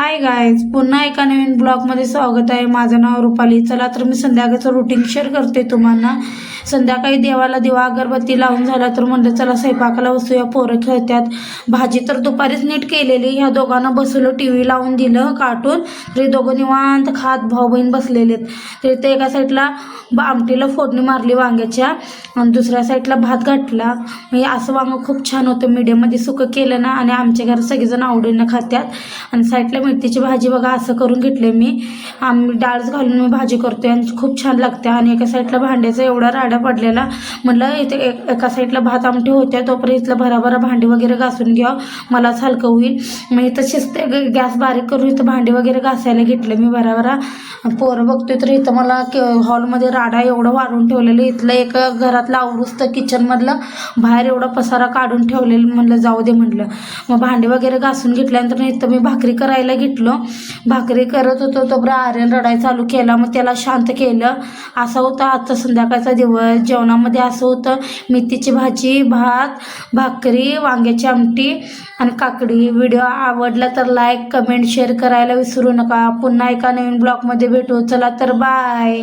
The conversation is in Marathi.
हाय गाईज, पुन्हा एका नवीन ब्लॉगमध्ये स्वागत आहे. माझं नाव रुपाली. चला तर मी संध्याकाळचं रुटीन शेअर करते तुम्हाला. संध्याकाळी देवाला दिवा अगरबत्ती लावून झाला तर म्हणलं चला स्वयंपाकाला बसूया, पोरं खेळतात. भाजी तर दुपारीच नीट केलेली. ह्या दोघांना बसवलं, टी व्ही लावून दिलं कार्टून. तरी दोघं निवांत खात भाऊ बहीण बसलेले. तरी ते एका साईडला आमटीला फोडणी मारली वांग्याच्या आणि दुसऱ्या साईडला भात घातला. म्हणजे असं वांग खूप छान होतं, मीडियममध्ये सुकं केलं ना. आणि आमच्या घरात सगळेजण आवडीनं खात्यात. आणि साईडला मेथीची भाजी बघा असं करून घेतले मी. आम्ही डाळच घालून मी भाजी करते आणि खूप छान लागते. आणि एका साईडला भांड्याचा एवढा राडा पडलेला, म्हटलं इथे एका साईडला भात आमटी होत्या तोपर्यंत इथलं भराभरा भांडी वगैरे घासून घ्या, मलाच हलकं होईल. मग इथं शिजते, गॅस बारीक करून इथं भांडी वगैरे घासायला घेतलं मी भराभरा. पोरं बघतोय तर इथं मला हॉलमध्ये राडा एवढं वाढून ठेवलेलं. इथलं एक घरातलं आवरूच तर किचनमधलं बाहेर एवढा पसारा काढून ठेवलेलं. म्हणलं जाऊ दे म्हटलं. मग भांडी वगैरे घासून घेतल्यानंतर इथं मी भाकरी करायला घेतलो. भाकरी करत होतो तोपर्यंत आर्यन रडायला चालू केला. मग त्याला शांत केलं. असा होता आजचा संध्याकाळचा दिवस. जेवणामध्ये असं होतं, मेथीची भाजी, भात, भाकरी, वांग्याची आमटी आणि काकडी. व्हिडिओ आवडला तर लाईक, कमेंट, शेअर करायला विसरू नका. पुन्हा एका नवीन ब्लॉगमध्ये भेटू. चला तर बाय.